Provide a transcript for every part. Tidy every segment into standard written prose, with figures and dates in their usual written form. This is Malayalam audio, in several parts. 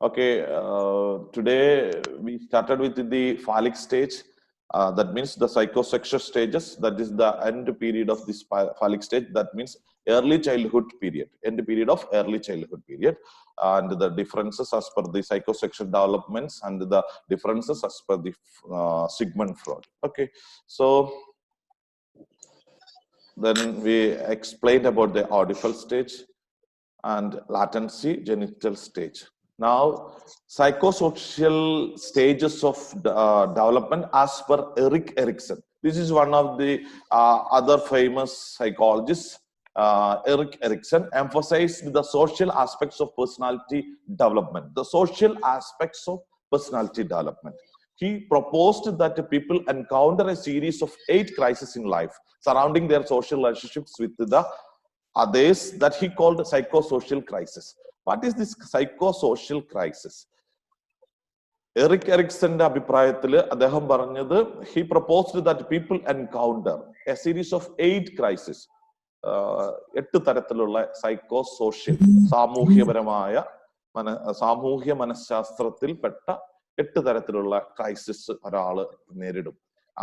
Okay, today we started with the phallic stage. That means the psychosexual stages. That is the end period of this phallic stage. That means early childhood period, end period of early childhood period, and the differences as per the psychosexual developments and the differences as per the Sigmund Freud. Okay, so then we explained about the audipal stage and latency genital stage. Now, psychosocial stages of development as per Erik Erikson. This is one of the other famous psychologists. Erik Erikson emphasized the social aspects of personality development. The social aspects of personality development. He proposed that people encounter a series of 8 crises in life surrounding their social relationships with the others that he called psychosocial crisis. What is this psychosocial crisis? Erik എറിക്സന്റെ അഭിപ്രായത്തിൽ അദ്ദേഹം പറഞ്ഞത് he proposed that people encounter a series of 8 crises. 8 തരത്തിലുള്ള സൈക്കോസോഷ്യൽ സാമൂഹ്യ മനഃശാസ്ത്രത്തിൽപ്പെട്ട 8 തരത്തിലുള്ള ക്രൈസിസ് ഒരാൾ നേരിടും.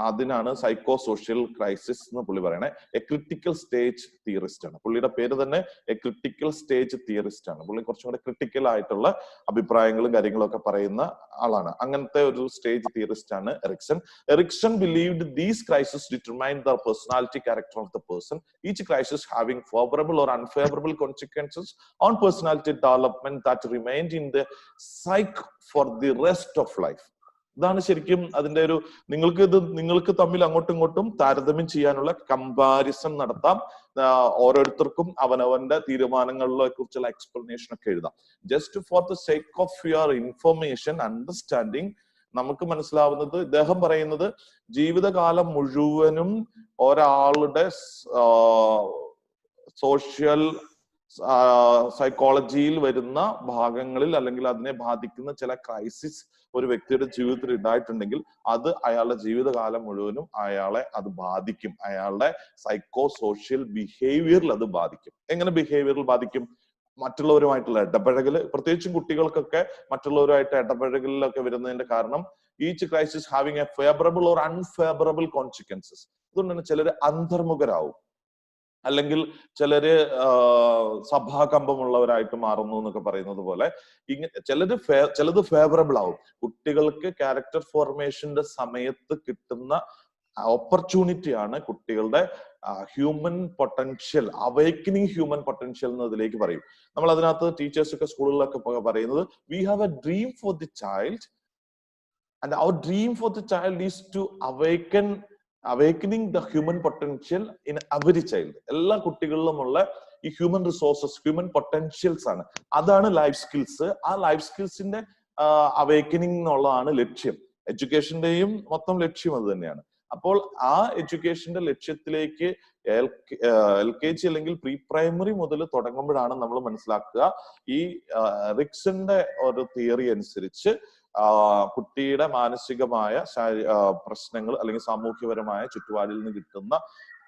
അതിനാണ് സൈക്കോസോഷ്യൽ ക്രൈസിസ് എന്ന് പുള്ളി പറയണേ. എ ക്രിട്ടിക്കൽ സ്റ്റേജ് തിയറിസ്റ്റ് ആണ്. പുള്ളിയുടെ പേര് തന്നെ എ ക്രിട്ടിക്കൽ സ്റ്റേജ് തിയറിസ്റ്റ് ആണ്. പുള്ളി കുറച്ചും കൂടെ ക്രിട്ടിക്കൽ ആയിട്ടുള്ള അഭിപ്രായങ്ങളും കാര്യങ്ങളും ഒക്കെ പറയുന്ന ആളാണ്. അങ്ങനത്തെ ഒരു സ്റ്റേജ് തിയറിസ്റ്റ് ആണ് Erikson. Erikson believed these crises determine the personality character of the person, each crisis having favorable or unfavorable consequences on personality development that remained in the psyche for the rest of life. ഇതാണ് ശരിക്കും അതിന്റെ ഒരു നിങ്ങൾക്ക് തമ്മിൽ അങ്ങോട്ടും ഇങ്ങോട്ടും താരതമ്യം ചെയ്യാനുള്ള കമ്പാരിസൺ നടത്താം. ഓരോരുത്തർക്കും അവനവന്റെ തീരുമാനങ്ങളെ കുറിച്ചുള്ള എക്സ്പ്ലനേഷൻ ഒക്കെ എഴുതാം. Just for the sake of your information understanding നമുക്ക് മനസ്സിലാവുന്നത്, ഇദ്ദേഹം പറയുന്നത് ജീവിതകാലം മുഴുവനും ഒരാളുടെ സോഷ്യൽ സൈക്കോളജിയിൽ വരുന്ന ഭാഗങ്ങളിൽ അല്ലെങ്കിൽ അതിനെ ബാധിക്കുന്ന ചില ക്രൈസിസ് ഒരു വ്യക്തിയുടെ ജീവിതത്തിൽ ഉണ്ടായിട്ടുണ്ടെങ്കിൽ അത് അയാളുടെ ജീവിതകാലം മുഴുവനും അയാളെ അത് ബാധിക്കും. അയാളുടെ സൈക്കോ സോഷ്യൽ ബിഹേവിയറിൽ അത് ബാധിക്കും. എങ്ങനെ ബിഹേവിയറിൽ ബാധിക്കും? മറ്റുള്ളവരുമായിട്ടുള്ള ഇടപഴകല്, പ്രത്യേകിച്ചും കുട്ടികൾക്കൊക്കെ മറ്റുള്ളവരുമായിട്ട് ഇടപഴകലിലൊക്കെ വരുന്നതിന്റെ കാരണം each crisis having A favourable or unfavourable consequences. അതുകൊണ്ടാണ് ചിലര് അന്തർമുഖരാവും, അല്ലെങ്കിൽ ചിലര് സഭാകമ്പമുള്ളവരായിട്ട് മാറുന്നു എന്നൊക്കെ പറയുന്നത് പോലെ ചിലത് ഫേവറബിൾ ആവും. കുട്ടികൾക്ക് ക്യാരക്ടർ ഫോർമേഷന്റെ സമയത്ത് കിട്ടുന്ന ഓപ്പർച്യൂണിറ്റിയാണ് കുട്ടികളുടെ human potential, awakening human potential എന്നതിലേക്ക് പറയും. നമ്മൾ അതിനകത്ത് ടീച്ചേഴ്സ് ഒക്കെ സ്കൂളുകളിലൊക്കെ പറയുന്നത് we have a dream for the child and our dream for the child is to awakening the human potential in every child. എല്ലാ കുട്ടികളിലുമുള്ള ഈ ഹ്യൂമൻ റിസോഴ്സസ്, ഹ്യൂമൻ പൊട്ടൻഷ്യൽസ് ആണ്. അതാണ് ലൈഫ് സ്കിൽസ്. ആ ലൈഫ് സ്കിൽസിന്റെ അവേക്കനിങ് എന്നുള്ളതാണ് ലക്ഷ്യം. എഡ്യൂക്കേഷന്റെയും മൊത്തം ലക്ഷ്യം അത് തന്നെയാണ്. അപ്പോൾ ആ എഡ്യൂക്കേഷന്റെ ലക്ഷ്യത്തിലേക്ക് LKG അല്ലെങ്കിൽ പ്രീ പ്രൈമറി മുതൽ തുടങ്ങുമ്പോഴാണ് നമ്മൾ മനസ്സിലാക്കുക ഈ എറിക്സന്റെ ഒരു തിയറി അനുസരിച്ച് കുട്ടിയുടെ മാനസികമായ പ്രശ്നങ്ങൾ അല്ലെങ്കിൽ സാമൂഹ്യപരമായ ചുറ്റുപാടിൽ നിന്ന് കിട്ടുന്ന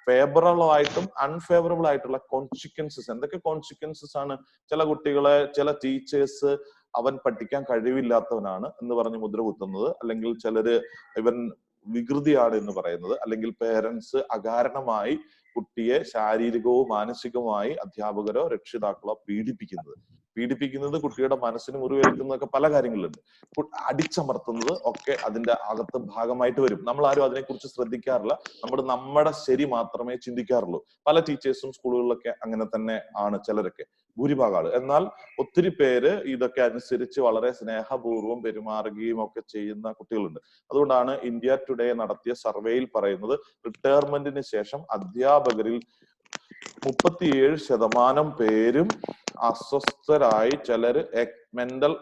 ഫേവറബിൾ ആയിട്ടും അൺഫേവറബിൾ ആയിട്ടുള്ള കോൺസിക്വൻസസ്. എന്തൊക്കെ കോൺസിക്വൻസസ് ആണ്? ചില കുട്ടികളെ ചില ടീച്ചേഴ്സ് അവൻ പഠിക്കാൻ കഴിവില്ലാത്തവനാണ് എന്ന് പറഞ്ഞ് മുദ്ര കുത്തുന്നത്, അല്ലെങ്കിൽ ചിലര് ഇവൻ വികൃതിയാണ് എന്ന് പറയുന്നത്, അല്ലെങ്കിൽ പേരൻസ് അകാരണമായി കുട്ടിയെ ശാരീരികവും മാനസികവുമായി അധ്യാപകരോ രക്ഷിതാക്കളോ പീഡിപ്പിക്കുന്നത് കുട്ടിയുടെ മനസ്സിന് മുറിവേൽക്കുന്നതൊക്കെ പല കാര്യങ്ങളുണ്ട്. അടിച്ചമർത്തുന്നത് ഒക്കെ അതിന്റെ അകത്ത് ഭാഗമായിട്ട് വരും. നമ്മൾ ആരും അതിനെക്കുറിച്ച് ശ്രദ്ധിക്കാറില്ല. നമ്മുടെ ശരി മാത്രമേ ചിന്തിക്കാറുള്ളൂ. പല ടീച്ചേഴ്സും സ്കൂളുകളിലൊക്കെ അങ്ങനെ തന്നെ ആണ്, ചിലരൊക്കെ, ഭൂരിഭാഗം ആള്. എന്നാൽ ഒത്തിരി പേര് ഇതൊക്കെ അനുസരിച്ച് വളരെ സ്നേഹപൂർവ്വം പെരുമാറുകയും ഒക്കെ ചെയ്യുന്ന കുട്ടികളുണ്ട്. അതുകൊണ്ടാണ് ഇന്ത്യ ടുഡേ നടത്തിയ സർവേയിൽ പറയുന്നത് റിട്ടയർമെന്റിന് ശേഷം അധ്യാപകരിൽ 37% പേരും അസ്വസ്ഥരായി, ചിലര് മെന്റൽ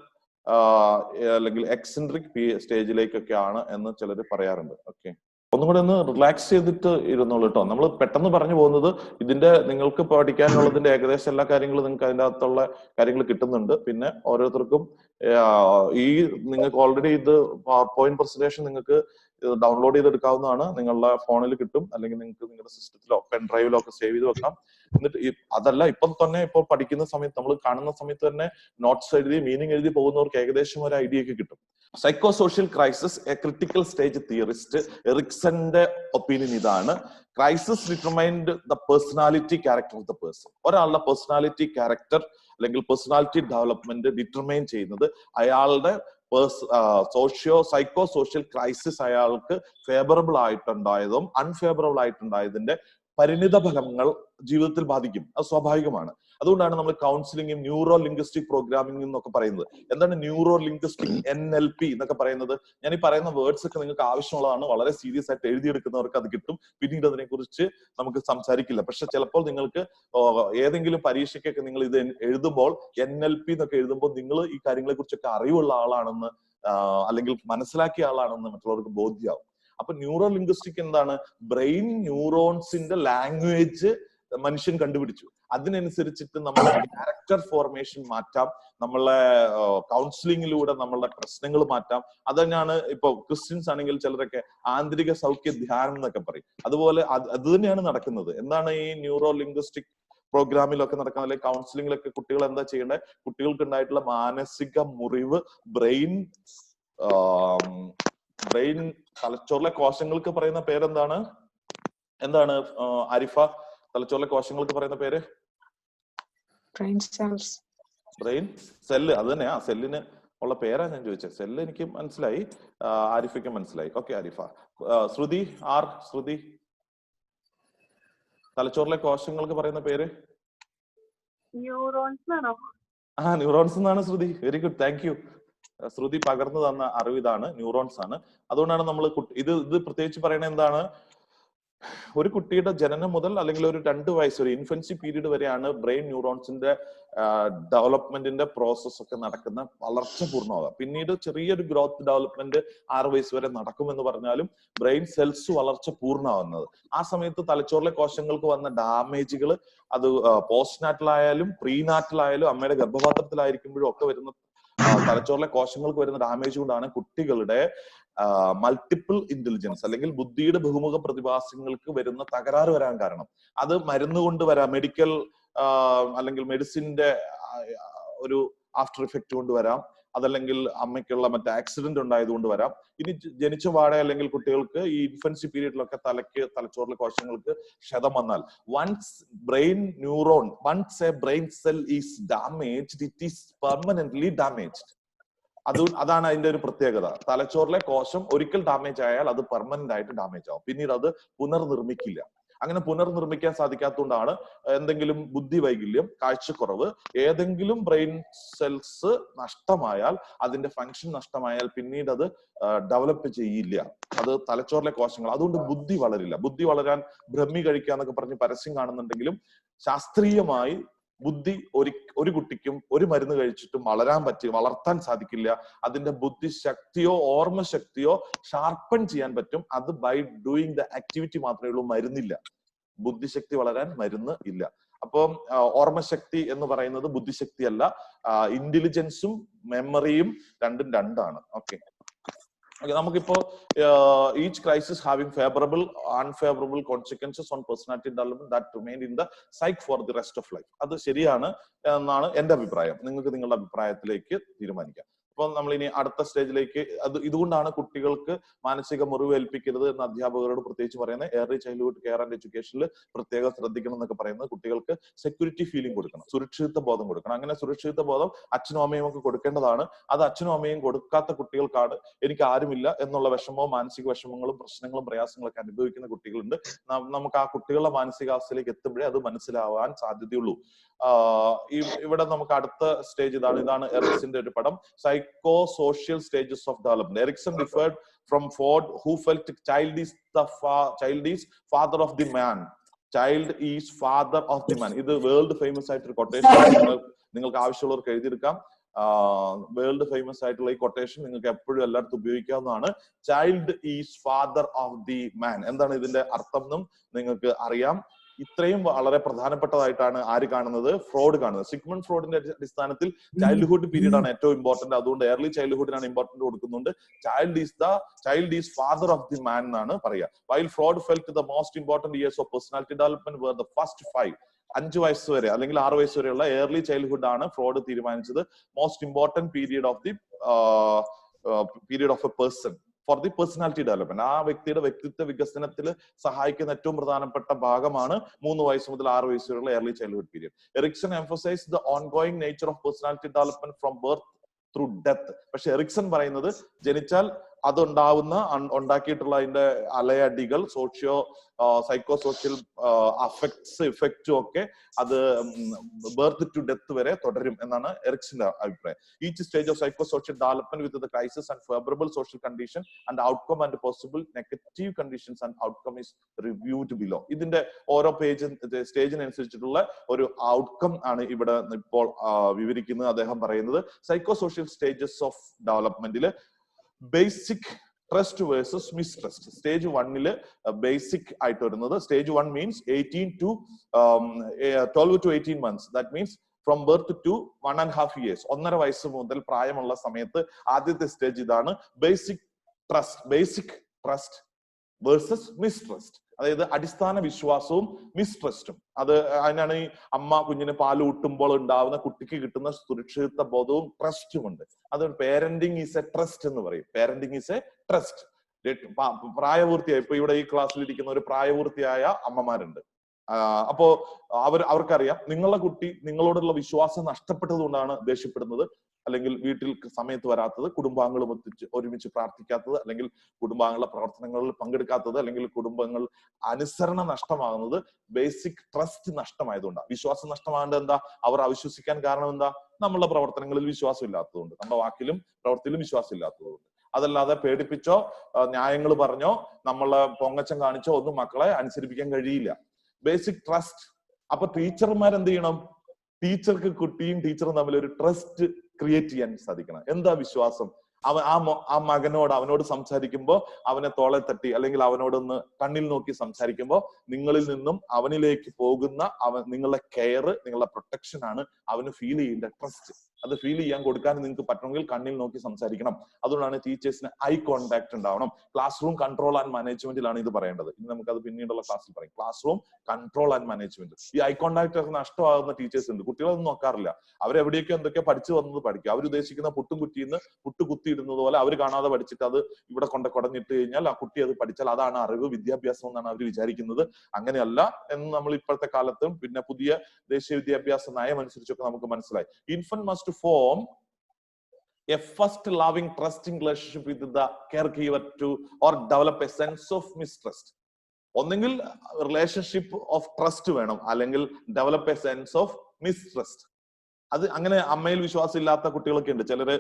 അല്ലെങ്കിൽ എക്സെൻട്രിക് സ്റ്റേജിലേക്കൊക്കെയാണ് എന്ന് ചിലർ പറയാറുണ്ട്. ഓക്കെ. ഒന്നും കൂടെ ഒന്ന് റിലാക്സ് ചെയ്തിട്ട് ഇരുന്നോളൂ കേട്ടോ. നമ്മൾ പെട്ടെന്ന് പറഞ്ഞു പോകുന്നത് ഇതിന്റെ നിങ്ങൾക്ക് പഠിക്കാനുള്ളതിന്റെ ഏകദേശം എല്ലാ കാര്യങ്ങളും നിങ്ങൾക്ക് അതിൻ്റെ അകത്തുള്ള കാര്യങ്ങൾ കിട്ടുന്നുണ്ട്. പിന്നെ ഓരോരുത്തർക്കും ഈ നിങ്ങൾക്ക് ഓൾറെഡി ഇത് പവർ പോയിന്റ് പ്രസന്റേഷൻ നിങ്ങൾക്ക് ഡൗൺലോഡ് ചെയ്തെടുക്കാവുന്നതാണ്. നിങ്ങളുടെ ഫോണിൽ കിട്ടും, അല്ലെങ്കിൽ നിങ്ങൾക്ക് നിങ്ങളുടെ സിസ്റ്റത്തിലോ പെൻ ഡ്രൈവിലോ ഒക്കെ സേവ് ചെയ്ത് വെക്കാം. എന്നിട്ട് അതല്ല ഇപ്പോൾ പഠിക്കുന്ന സമയത്ത് നമ്മൾ കാണുന്ന സമയത്ത് തന്നെ നോട്ട്സ് എഴുതി മീനിങ് എഴുതി പോകുന്നവർക്ക് ഏകദേശം ഒരു ഐഡിയ ഒക്കെ കിട്ടും. Psychosocial crisis a critical stage theorist എറിക്സന്റെ ഒപ്പീനിയൻ ഇതാണ്: crisis determined the personality character of the person. ഒരാളുടെ പേഴ്സണാലിറ്റി ക്യാരക്ടർ അല്ലെങ്കിൽ പേഴ്സണാലിറ്റി ഡെവലപ്മെന്റ് ഡിറ്റർമൈൻ ചെയ്യുന്നത് അയാളുടെ സൈക്കോ സോഷ്യൽ ക്രൈസിസ് അയാൾക്ക് ഫേവറബിൾ ആയിട്ടുണ്ടായതും അൺഫേവറബിൾ ആയിട്ടുണ്ടായതിന്റെ പരിണിത ഫലങ്ങൾ ജീവിതത്തിൽ ബാധിക്കും. അത് സ്വാഭാവികമാണ്. അതുകൊണ്ടാണ് നമ്മൾ കൗൺസിലിംഗും ന്യൂറോ ലിംഗ്വിസ്റ്റിക് പ്രോഗ്രാമിംഗ് എന്നൊക്കെ പറയുന്നത്. എന്താണ് ന്യൂറോ ലിംഗ്വിസ്റ്റിക് NLP എന്നൊക്കെ പറയുന്നത്? ഞാൻ ഈ പറയുന്ന വേർഡ്സ് ഒക്കെ നിങ്ങൾക്ക് ആവശ്യമുള്ളതാണ്. വളരെ സീരിയസ് ആയിട്ട് എഴുതിയെടുക്കുന്നവർക്ക് അത് കിട്ടും. പിന്നീട് അതിനെ കുറിച്ച് നമുക്ക് സംസാരിക്കില്ല. പക്ഷെ ചിലപ്പോൾ നിങ്ങൾക്ക് ഏതെങ്കിലും പരീക്ഷയ്ക്കൊക്കെ നിങ്ങൾ ഇത് എഴുതുമ്പോൾ NLP എന്നൊക്കെ എഴുതുമ്പോൾ നിങ്ങൾ ഈ കാര്യങ്ങളെ കുറിച്ചൊക്കെ അറിവുള്ള ആളാണെന്ന് അല്ലെങ്കിൽ മനസ്സിലാക്കിയ ആളാണെന്ന് മറ്റുള്ളവർക്ക് ബോധ്യമാവും. അപ്പൊ ന്യൂറോ ലിംഗ്വിസ്റ്റിക് എന്താണ്? ബ്രെയിൻ ന്യൂറോൺസിന്റെ ലാംഗ്വേജ് മനുഷ്യൻ കണ്ടുപിടിച്ചു. അതിനനുസരിച്ചിട്ട് നമ്മളെ ക്യാരക്ടർ ഫോർമേഷൻ മാറ്റാം, നമ്മളെ കൗൺസിലിംഗിലൂടെ നമ്മളുടെ പ്രശ്നങ്ങൾ മാറ്റാം. അത് തന്നെയാണ് ഇപ്പൊ ക്രിസ്ത്യൻസ് ആണെങ്കിൽ ചിലരൊക്കെ ആന്തരിക സൗഖ്യ ധ്യാനം എന്നൊക്കെ പറയും. അതുപോലെ അത് തന്നെയാണ് നടക്കുന്നത്. എന്താണ് ഈ ന്യൂറോ ലിംഗ്വിസ്റ്റിക് പ്രോഗ്രാമിലൊക്കെ നടക്കുന്നത്, അല്ലെങ്കിൽ കൗൺസിലിംഗിലൊക്കെ കുട്ടികൾ എന്താ ചെയ്യേണ്ടത്? കുട്ടികൾക്ക് ഉണ്ടായിട്ടുള്ള മാനസിക മുറിവ്, ബ്രെയിൻ തലച്ചോറിലെ കോശങ്ങൾക്ക് പറയുന്ന പേരെന്താണ്? ആരിഫ, തലച്ചോറിലെ കോശങ്ങൾക്ക് പറയുന്ന പേര്? Brain cell. അത് തന്നെ, ആ സെല്ലിന് ഉള്ള പേരാ ഞാൻ ചോദിച്ചത്. സെല്ല് എനിക്ക് മനസ്സിലായി, ആരിഫയ്ക്ക് മനസ്സിലായി. ഓക്കെ ആരിഫ. ശ്രുതി, ശ്രുതി, തലച്ചോറിലെ കോശങ്ങൾക്ക് പറയുന്ന പേര്? ന്യൂറോൺസ് ആണോ? ന്യൂറോൺസ് എന്നാണ് Shruti. Very good, thank you. Shruti പകർന്നു തന്ന അറിവ് ഇതാണ്, ന്യൂറോൺസ് ആണ്. അതുകൊണ്ടാണ് നമ്മൾ ഇത് പ്രത്യേകിച്ച് പറയണത് എന്താണ്? ഒരു കുട്ടിയുടെ ജനനം മുതൽ അല്ലെങ്കിൽ ഒരു 2 വയസ്സ്, ഒരു ഇൻഫൻസി പീരീഡ് വരെയാണ് ബ്രെയിൻ ന്യൂറോൺസിന്റെ ഡെവലപ്മെന്റിന്റെ പ്രോസസ് ഒക്കെ നടക്കുന്ന വളർച്ച പൂർണ്ണമാകുക. പിന്നീട് ചെറിയൊരു ഗ്രോത്ത് ഡെവലപ്മെന്റ് 6 വയസ്സ് വരെ നടക്കുമെന്ന് പറഞ്ഞാലും ബ്രെയിൻ സെൽസ് വളർച്ച പൂർണ്ണമാകുന്നത്. ആ സമയത്ത് തലച്ചോറിലെ കോശങ്ങൾക്ക് വന്ന ഡാമേജുകൾ, അത് പോസ്റ്റ് നാറ്റലായാലും പ്രീനാറ്റലായാലും അമ്മയുടെ ഗർഭപാത്രത്തിലായിരിക്കുമ്പോഴും ഒക്കെ വരുന്ന തലച്ചോറിലെ കോശങ്ങൾക്ക് വരുന്ന ഡാമേജ് കൊണ്ടാണ് കുട്ടികളുടെ മൾട്ടിപ്പിൾ ഇന്റലിജൻസ് അല്ലെങ്കിൽ ബുദ്ധിയുടെ ബഹുമുഖ പ്രതിഭാസങ്ങൾക്ക് വരുന്ന തകരാറ് വരാൻ കാരണം. അത് മരുന്ന് കൊണ്ട് വരാം, മെഡിക്കൽ അല്ലെങ്കിൽ മെഡിസിന്റെ ഒരു ആഫ്റ്റർ ഇഫക്റ്റ് കൊണ്ട് വരാം, അതല്ലെങ്കിൽ അമ്മയ്ക്കുള്ള മറ്റേ ആക്സിഡന്റ് ഉണ്ടായതുകൊണ്ട് വരാം. ഇനി ജനിച്ച പാടെ അല്ലെങ്കിൽ കുട്ടികൾക്ക് ഈ ഇൻഫൻസി പീരീഡിലൊക്കെ തലച്ചോറിലെ കോശങ്ങൾക്ക് ക്ഷതം വന്നാൽ, once a brain cell is damaged, it is permanently damaged. അതാണ് അതിന്റെ ഒരു പ്രത്യേകത. തലച്ചോറിലെ കോശം ഒരിക്കൽ ഡാമേജ് ആയാൽ അത് പെർമനന്റ് ആയിട്ട് ഡാമേജ് ആവും. പിന്നീട് അത് പുനർനിർമ്മിക്കില്ല. അങ്ങനെ പുനർനിർമ്മിക്കാൻ സാധിക്കാത്തതുകൊണ്ടാണ് എന്തെങ്കിലും ബുദ്ധി വൈകല്യം, കാഴ്ചക്കുറവ്, ഏതെങ്കിലും ബ്രെയിൻ സെൽസ് നഷ്ടമായാൽ, അതിന്റെ ഫങ്ഷൻ നഷ്ടമായാൽ പിന്നീട് അത് ഡെവലപ്പ് ചെയ്യില്ല. അത് തലച്ചോറിലെ കോശങ്ങൾ. അതുകൊണ്ട് ബുദ്ധി വളരില്ല. ബുദ്ധി വളരാൻ ബ്രഹ്മി കഴിക്കുക എന്നൊക്കെ പറഞ്ഞ് പരസ്യം കാണുന്നുണ്ടെങ്കിലും ശാസ്ത്രീയമായി ബുദ്ധി ഒരു കുട്ടിക്കും ഒരു മരുന്ന് കഴിച്ചിട്ടും വളർത്താൻ സാധിക്കില്ല. അതിന്റെ ബുദ്ധിശക്തിയോ ഓർമ്മശക്തിയോ ഷാർപ്പൺ ചെയ്യാൻ പറ്റും. അത് ബൈ ഡൂയിങ് ദ ആക്ടിവിറ്റി മാത്രമേ ഉള്ളൂ, മരുന്നില്ല. ബുദ്ധിശക്തി വളരാൻ മരുന്ന് ഇല്ല. അപ്പം ഓർമ്മശക്തി എന്ന് പറയുന്നത് ബുദ്ധിശക്തി അല്ല. ഇന്റലിജൻസും മെമ്മറിയും രണ്ടാണ്. ഓക്കെ, നമുക്കിപ്പോ each crisis having favorable unfavorable consequences on personality development that remain in the psyche for the rest of life. അത് ശരിയാണ് എന്നാണ് എന്റെ അഭിപ്രായം. നിങ്ങൾക്ക് നിങ്ങളുടെ അഭിപ്രായത്തിലേക്ക് തീരുമാനിക്കാം. അപ്പൊ നമ്മൾ ഇനി അടുത്ത സ്റ്റേജിലേക്ക്, ഇതുകൊണ്ടാണ് കുട്ടികൾക്ക് മാനസിക മുറിവ് ഏൽപ്പിക്കരുത് എന്ന് അധ്യാപകരോട് പ്രത്യേകിച്ച് പറയുന്നത്. ഏർലി ചൈൽഡ്ഹുഡ് കെയർ ആൻഡ് എഡ്യൂക്കേഷനിൽ പ്രത്യേകം ശ്രദ്ധിക്കണം എന്നൊക്കെ പറയുന്നത് കുട്ടികൾക്ക് സെക്യൂരിറ്റി ഫീലിംഗ് കൊടുക്കണം, സുരക്ഷിത ബോധം കൊടുക്കണം. അങ്ങനെ സുരക്ഷിത ബോധം അച്ഛനും അമ്മയും ഒക്കെ കൊടുക്കേണ്ടതാണ്. അത് അച്ഛനും അമ്മയും കൊടുക്കാത്ത കുട്ടികൾക്കാണ് എനിക്ക് ആരുമില്ല എന്നുള്ള വിഷമവും മാനസിക വിഷമങ്ങളും പ്രശ്നങ്ങളും പ്രയാസങ്ങളൊക്കെ അനുഭവിക്കുന്ന കുട്ടികളുണ്ട്. നമുക്ക് ആ കുട്ടികളുടെ മാനസികാവസ്ഥയിലേക്ക് എത്തുമ്പോഴേ അത് മനസ്സിലാവാൻ സാധ്യതയുള്ളൂ. ഇവിടെ നമുക്ക് അടുത്ത സ്റ്റേജ് ഇതാണ് എറിക്സന്റെ ഒരു പടം, psychosocial stages of development. Erikson differed from Freud, who felt child is father of the man. Child is father of the man. ഇത് വേൾഡ് ഫേമസ് ആയിട്ടൊരു കൊട്ടേഷൻ നിങ്ങൾക്ക് ആവശ്യമുള്ളവർക്ക് എഴുതിയെടുക്കാം. വേൾഡ് ഫേമസ് ആയിട്ടുള്ള ഈ കൊട്ടേഷൻ നിങ്ങൾക്ക് എപ്പോഴും എല്ലായിടത്തും ഉപയോഗിക്കാവുന്നതാണ്. Child is father of the മാൻ. എന്താണ് ഇതിന്റെ അർത്ഥം എന്നും നിങ്ങൾക്ക് അറിയാം. ഇത്രയും വളരെ പ്രധാനപ്പെട്ടതായിട്ടാണ് ആര് കാണുന്നത്? ഫ്രോഡ് കാണുന്നത്. സിഗ്മണ്ട് ഫ്രോഡിന്റെ അടിസ്ഥാനത്തിൽ ചൈൽഡ്ഹുഡ് പീരീഡ് ആണ് ഏറ്റവും ഇമ്പോർട്ടന്റ്. അതുകൊണ്ട് ഏർലി ചൈൽഡ്ഹുഡിനാണ് ഇമ്പോർട്ടന്റ് കൊടുക്കുന്നുണ്ട്. Child is father of the man എന്നാണ് പറയുക. While Freud felt the most important years of personality development where the first 5. 5 വയസ്സ് വരെ അല്ലെങ്കിൽ 6 വയസ്സ് വരെയുള്ള ഏർലി ചൈൽഡ്ഹുഡ് ആണ് ഫ്രോഡ് തീരുമാനിച്ചത് most important period of a person for the personality development. ആ വ്യക്തിയുടെ വ്യക്തിത്വ വികസനത്തിൽ സഹായിക്കുന്ന ഏറ്റവും പ്രധാനപ്പെട്ട ഭാഗമാണ് 3 വയസ്സ് മുതൽ 6 വയസ്സ് വരെയുള്ള early childhood period. Erikson emphasize the ongoing nature of personality development from birth through death. പക്ഷെ എറിക്സൺ പറയുന്നത് ജനിച്ചാൽ ഉണ്ടാക്കിയിട്ടുള്ള അതിന്റെ അലയടികൾ, സൈക്കോ സോഷ്യൽ ഇഫക്റ്റും ഒക്കെ അത് ബർത്ത് ടു ഡെത്ത് വരെ തുടരും എന്നാണ് എറിക്സന്റെ അഭിപ്രായം. Each stage of psycho social development with the crisis and favourable social condition and outcome and possible negative conditions and outcome is reviewed below. ഇതിന്റെ ഓരോ സ്റ്റേജിനനുസരിച്ചിട്ടുള്ള ഒരു ഔട്ട്കം ആണ് ഇവിടെ ഇപ്പോൾ വിവരിക്കുന്നത്. അദ്ദേഹം പറയുന്നത് സൈക്കോ സോഷ്യൽ സ്റ്റേജസ് ഓഫ് ഡെവലപ്മെന്റില് basic trust versus mistrust. Stage 1 basic ആയിട്ട് വരുന്നത്, stage 1 means 12 to 18 months. That means from birth to 1.5 years, 1.5 വയസ്സ് മുതൽ പ്രായമുള്ള സമയത്ത് ആദ്യത്തെ സ്റ്റേജ് ഇതാണ്. Basic trust versus mistrust. അതായത് അടിസ്ഥാന വിശ്വാസവും മിസ്ട്രസ്റ്റും. അതിനാണ് ഈ അമ്മ കുഞ്ഞിന് പാല് ഊട്ടുമ്പോൾ ഉണ്ടാവുന്ന കുട്ടിക്ക് കിട്ടുന്ന സുരക്ഷിത ബോധവും ട്രസ്റ്റും ഉണ്ട്. അത് പേരന്റിങ് ഈസ് എ ട്രസ്റ്റ് എന്ന് പറയും. Parenting is A trust. പ്രായപൂർത്തിയായ, ഇപ്പൊ ഇവിടെ ഈ ക്ലാസ്സിൽ ഇരിക്കുന്ന ഒരു പ്രായപൂർത്തിയായ അമ്മമാരുണ്ട്. അപ്പോ അവർക്കറിയാം നിങ്ങളുടെ കുട്ടി നിങ്ങളോടുള്ള വിശ്വാസം നഷ്ടപ്പെട്ടത് കൊണ്ടാണ് ദേഷ്യപ്പെടുന്നത്, അല്ലെങ്കിൽ വീട്ടിൽ സമയത്ത് വരാത്തത്, കുടുംബാംഗങ്ങളും ഒരുമിച്ച് പ്രാർത്ഥിക്കാത്തത്, അല്ലെങ്കിൽ കുടുംബാംഗങ്ങളുടെ പ്രവർത്തനങ്ങളിൽ പങ്കെടുക്കാത്തത്, അല്ലെങ്കിൽ കുടുംബങ്ങൾ അനുസരണ നഷ്ടമാകുന്നത് ബേസിക് ട്രസ്റ്റ് നഷ്ടമായതുകൊണ്ടാണ്. വിശ്വാസം നഷ്ടമാകേണ്ടത് എന്താ? അവർ അവിശ്വസിക്കാൻ കാരണം എന്താ? നമ്മളുടെ പ്രവർത്തനങ്ങളിൽ വിശ്വാസം ഇല്ലാത്തതുകൊണ്ട്, നമ്മുടെ വാക്കിലും പ്രവൃത്തിയിലും വിശ്വാസം ഇല്ലാത്തതുകൊണ്ട്. അതല്ലാതെ പേടിപ്പിച്ചോ ന്യായങ്ങൾ പറഞ്ഞോ നമ്മളെ പൊങ്ങച്ചം കാണിച്ചോ ഒന്നും മക്കളെ അനുസരിപ്പിക്കാൻ കഴിയില്ല. Basic trust. അപ്പൊ ടീച്ചർമാർ എന്ത് ചെയ്യണം? ടീച്ചർക്ക് കുട്ടിയും ടീച്ചറും തമ്മിൽ ഒരു ട്രസ്റ്റ് ക്രിയേറ്റ് ചെയ്യാൻ സാധിക്കണം. എന്താ വിശ്വാസം? അവനോട് സംസാരിക്കുമ്പോ അവനെ തോളെ തട്ടി അല്ലെങ്കിൽ അവനോടൊന്ന് കണ്ണിൽ നോക്കി സംസാരിക്കുമ്പോ നിങ്ങളിൽ നിന്നും അവനിലേക്ക് പോകുന്ന നിങ്ങളുടെ കെയർ, നിങ്ങളുടെ പ്രൊട്ടക്ഷൻ ആണ് അവന് ഫീൽ ചെയ്യേണ്ട ട്രസ്റ്റ്. അത് ഫീൽ ചെയ്യാൻ കൊടുക്കാൻ നിങ്ങൾക്ക് പറ്റണമെങ്കിൽ കണ്ണിൽ നോക്കി സംസാരിക്കണം. അതുകൊണ്ടാണ് ടീച്ചേഴ്സിന് ഐ കോണ്ടാക്ട് ഉണ്ടാവണം. ക്ലാസ് റൂം കൺട്രോൾ ആൻഡ് മാനേജ്മെന്റിലാണ് ഇത് പറയേണ്ടത്. ഇനി നമുക്കത് പിന്നീടുള്ള ക്ലാസ്സിൽ പറയും. Class room control and management. ഈ ഐ കോണ്ടാക്ട് ഒക്കെ നഷ്ടമാകുന്ന ടീച്ചേഴ്സ് ഉണ്ട്. കുട്ടികളൊന്നും നോക്കാറില്ല. അവരെവിടെയൊക്കെ എന്തൊക്കെ പഠിച്ചു വന്നത് പഠിക്കും. അവരുദ്ദേശിക്കുന്ന പുട്ടും കുറ്റിന്ന് പുട്ട് കുത്തിയിടുന്നത് പോലെ അവർ കാണാതെ പഠിച്ചിട്ട് അത് ഇവിടെ കുടഞ്ഞിട്ട് കഴിഞ്ഞാൽ ആ കുട്ടി അത് പഠിച്ചാൽ അതാണ് അറിവ്, വിദ്യാഭ്യാസം എന്നാണ് അവർ വിചാരിക്കുന്നത്. അങ്ങനെയല്ല എന്ന് നമ്മൾ ഇപ്പോഴത്തെ കാലത്തും പിന്നെ പുതിയ ദേശീയ വിദ്യാഭ്യാസ നയം അനുസരിച്ചൊക്കെ നമുക്ക് മനസ്സിലായി. Infant must form a first loving trusting relationship with the caregiver to or develop a sense of mistrust. ഒന്നെങ്കിൽ റിലേഷൻഷിപ്പ് ഓഫ് ട്രസ്റ്റ് വേണം, അല്ലെങ്കിൽ develop A sense of mistrust. അത് അങ്ങനെ അമ്മയിൽ വിശ്വാസം ഇല്ലാത്ത കുട്ടികളൊക്കെ ഉണ്ട്. ചിലര്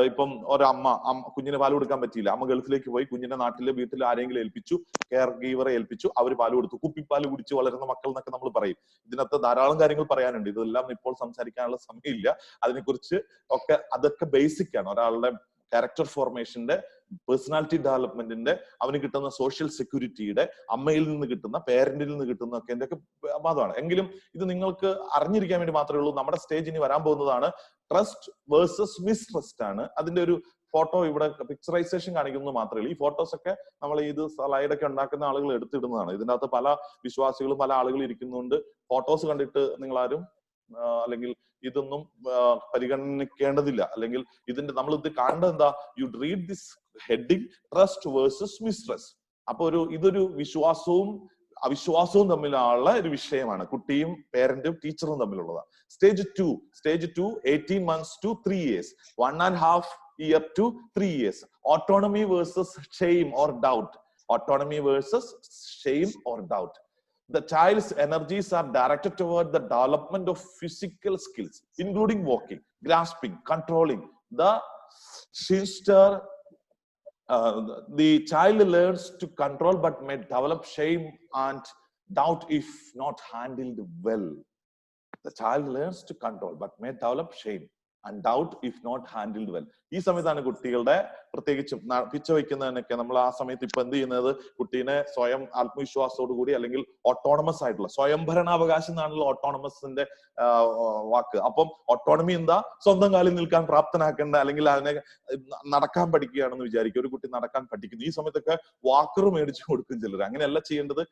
ഇപ്പം ഒരമ്മ കുഞ്ഞിന് പാല് കൊടുക്കാൻ പറ്റിയില്ല, അമ്മ ഗൾഫിലേക്ക് പോയി കുഞ്ഞിന്റെ നാട്ടില് വീട്ടിൽ ആരെങ്കിലും ഏൽപ്പിച്ചു, കെയർ ഗീവറെ ഏൽപ്പിച്ചു, അവർ പാല് കൊടുത്തു. കുപ്പിപ്പാല് കുടിച്ച് വളരുന്ന മക്കൾ എന്നൊക്കെ നമ്മൾ പറയും. ഇതിനകത്ത് ധാരാളം കാര്യങ്ങൾ പറയാനുണ്ട്. ഇതെല്ലാം ഇപ്പോൾ സംസാരിക്കാനുള്ള സമയമില്ല. അതിനെക്കുറിച്ച് അതൊക്കെ ബേസിക് ആണ്. ഒരാളുടെ ക്യാരക്ടർ ഫോർമേഷന്റെ, പേഴ്സണാലിറ്റി ഡെവലപ്മെന്റിന്റെ, അവന് കിട്ടുന്ന സോഷ്യൽ സെക്യൂരിറ്റിയുടെ, അമ്മയിൽ നിന്ന് കിട്ടുന്ന, പേരന്റിൽ നിന്ന് കിട്ടുന്ന ഒക്കെ എന്തൊക്കെ ഭാഗമാണ്. എങ്കിലും ഇത് നിങ്ങൾക്ക് അറിഞ്ഞിരിക്കാൻ വേണ്ടി മാത്രമേ ഉള്ളൂ. നമ്മുടെ സ്റ്റേജ് ഇനി വരാൻ പോകുന്നതാണ് ട്രസ്റ്റ് വേഴ്സസ് മിസ്ട്രസ്റ്റ് ആണ്. അതിന്റെ ഒരു ഫോട്ടോ ഇവിടെ പിക്ചറൈസേഷൻ കാണിക്കുന്നത് മാത്രമേ ഉള്ളൂ. ഈ ഫോട്ടോസ് ഒക്കെ നമ്മൾ ഇത് സ്ലൈഡൊക്കെ ഉണ്ടാക്കുന്ന ആളുകൾ എടുത്തിടുന്നതാണ്. ഇതിന്റെ അകത്ത് പല വിശ്വാസികളും പല ആളുകൾ ഇരിക്കുന്നുണ്ട്. ഫോട്ടോസ് കണ്ടിട്ട് നിങ്ങളാരും അല്ലെങ്കിൽ ഇതൊന്നും പരിഗണിക്കേണ്ടതില്ല. അല്ലെങ്കിൽ നമ്മൾ ഇത് കാണേണ്ടത് എന്താ? You read this heading trust versus mistrust. അപ്പൊ ഇതൊരു വിശ്വാസവും അവിശ്വാസവും തമ്മിലുള്ള ഒരു വിഷയമാണ്. കുട്ടിയും പേരന്റും ടീച്ചറും തമ്മിലുള്ളതാണ്. Stage 2 18 months to 3 years, 1.5 year to 3 years. Autonomy versus shame or doubt. Autonomy versus shame or doubt. The child's energies are directed toward the development of physical skills, including walking, grasping, controlling. The child learns to control but may develop shame and doubt if not handled well. The child learns to control but may develop shame. doubt if not handled well. ഈ സമയത്താണ് കുട്ടികളുടെ പ്രത്യേകിച്ചും പിച്ച വയ്ക്കുന്നതിനൊക്കെ നമ്മൾ ആ സമയത്ത് ഇപ്പൊ എന്ത് ചെയ്യുന്നത്, കുട്ടീനെ സ്വയം ആത്മവിശ്വാസത്തോടു കൂടി അല്ലെങ്കിൽ ഓട്ടോണമസ് ആയിട്ടുള്ള സ്വയംഭരണാവകാശം എന്നാണല്ലോ ഓട്ടോണമസിന്റെ വാക്ക്. അപ്പം ഓട്ടോണമി എന്താ? സ്വന്തം കാലിൽ നിൽക്കാൻ പ്രാപ്തനാക്കേണ്ട, അല്ലെങ്കിൽ അതിനെ നടക്കാൻ പഠിക്കുകയാണെന്ന് വിചാരിക്കും. ഒരു കുട്ടി നടക്കാൻ പഠിക്കുന്നു, ഈ സമയത്തൊക്കെ വാക്കർ മേടിച്ചു കൊടുക്കും ചിലർ. അങ്ങനെയല്ല ചെയ്യേണ്ടത്.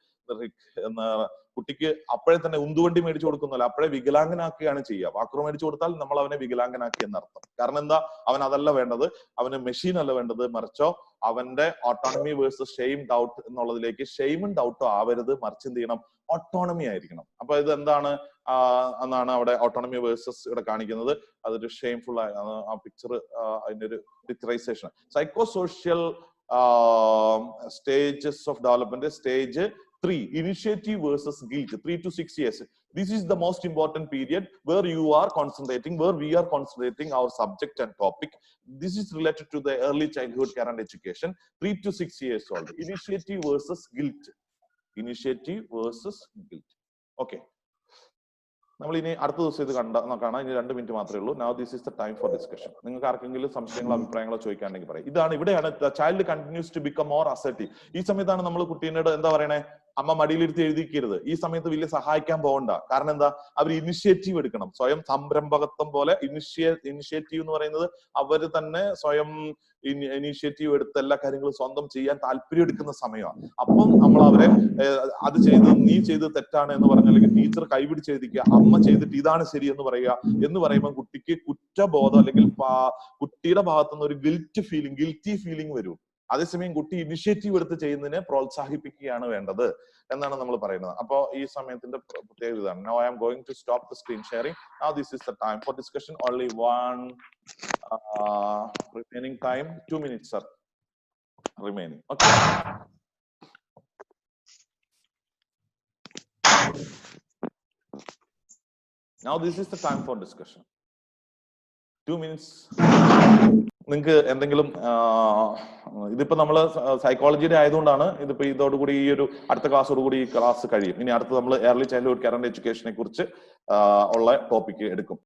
കുട്ടിക്ക് അപ്പോഴേ തന്നെ ഉന്തുവണ്ടി മേടിച്ചു കൊടുക്കുന്നല്ല, അപ്പോഴേ വികലാംഗനാക്കുകയാണ് ചെയ്യുക. വാക്കർ മേടിച്ചു കൊടുത്താൽ നമ്മൾ അവനെ വികലാംഗനാക്കി എന്നർത്ഥം. കാരണം എന്താ? അവൻ അതല്ല വേണ്ടത്, അവന് മെഷീൻ അല്ല വേണ്ടത്, മറിച്ചോ അവന്റെ ഓട്ടോണമി വേഴ്സസ് ഷെയിം ഡൗട്ട് എന്നുള്ളതിലേക്ക് ഷെയിമും ഡൗട്ടും ആവരുത്, മറിച്ച് എന്ത് ചെയ്യണം? ഓട്ടോണമി ആയിരിക്കണം. അപ്പൊ ഇത് എന്താണ് എന്നാണ് അവിടെ ഓട്ടോണമി വേഴ്സസ് ഇവിടെ കാണിക്കുന്നത്. അതൊരു ഷെയിംഫുൾ ആയ ആ പിക്ചർ, അതിന്റെ ഒരു picturisation. Psychosocial stages of development. Stage 3, initiative versus guilt, 3 to 6 years. This is the most important period where you are concentrating, where we are concentrating our subject and topic. This is related to the early childhood care and education, 3 to 6 years old. Initiative versus guilt. Initiative versus guilt. Okay. നമ്മൾ ഇനി അടുത്ത ദിവസം ഇത് കാണാം. ഇനി 2 മിനിറ്റ് മാത്രമേ ഉള്ളൂ. Now this is the time for discussion. നിങ്ങൾക്ക് ആർക്കെങ്കിലും സംശയങ്ങളോ അഭിപ്രായങ്ങളോ ചോദിക്കാണ്ടെങ്കിൽ പറയും. ഇതാണ്, ഇവിടെയാണ് child continues to become more assertive. ഈ സമയത്താണ് നമ്മൾ കുട്ടീനോട് എന്താ പറയണേ? അമ്മ മടിയിലിരുത്തി എഴുതിക്കരുത്. ഈ സമയത്ത് വലിയ സഹായിക്കാൻ പോകണ്ട. കാരണം എന്താ? അവർ ഇനിഷ്യേറ്റീവ് എടുക്കണം. സ്വയം സംരംഭകത്വം പോലെ ഇനിഷ്യേറ്റീവ് എന്ന് പറയുന്നത് അവർ തന്നെ സ്വയം ഇനീഷ്യേറ്റീവ് എടുത്ത് എല്ലാ കാര്യങ്ങളും സ്വന്തം ചെയ്യാൻ താല്പര്യം എടുക്കുന്ന സമയമാണ്. അപ്പം നമ്മൾ അവരെ അത് ചെയ്ത് നീ ചെയ്ത് തെറ്റാണ് എന്ന് പറഞ്ഞ, അല്ലെങ്കിൽ ടീച്ചർ കൈപിടിച്ച് എഴുതിക്കുക, അമ്മ ചെയ്തിട്ട് ഇതാണ് ശരി എന്ന് പറയുക എന്ന് പറയുമ്പോൾ കുട്ടിക്ക് കുറ്റബോധം അല്ലെങ്കിൽ കുട്ടിയുടെ ഭാഗത്തുനിന്ന് ഒരു ഗിൽറ്റി ഫീലിംഗ് വരും. അതേസമയം കുട്ടി ഇനിഷ്യേറ്റീവ് എടുത്ത് ചെയ്യുന്നതിനെ പ്രോത്സാഹിപ്പിക്കുകയാണ് വേണ്ടത് എന്നാണ് നമ്മൾ പറയുന്നത്. അപ്പോ ഈ സമയത്തിന്റെ പ്രത്യേകത ഇതാണ്. Now I am going to stop the screen sharing. Now this is the time for discussion. Only one remaining time. 2 minutes are remaining. Okay. Now this is the time for discussion. 2 minutes. നിങ്ങൾക്ക് എന്തെങ്കിലും ഇതിപ്പോ നമ്മള് സൈക്കോളജിയുടെ ആയതുകൊണ്ടാണ് ഇതിപ്പോ ഇതോടുകൂടി ഈ ഒരു അടുത്ത ക്ലാസ്സോടുകൂടി ഈ ക്ലാസ് കഴിയും. ഇനി അടുത്ത് നമ്മൾ ഏർലി ചൈൽഡ്ഹുഡ് കെയർ ആൻഡ് എഡ്യൂക്കേഷനെ കുറിച്ച് ഉള്ള ടോപ്പിക്ക് എടുക്കും.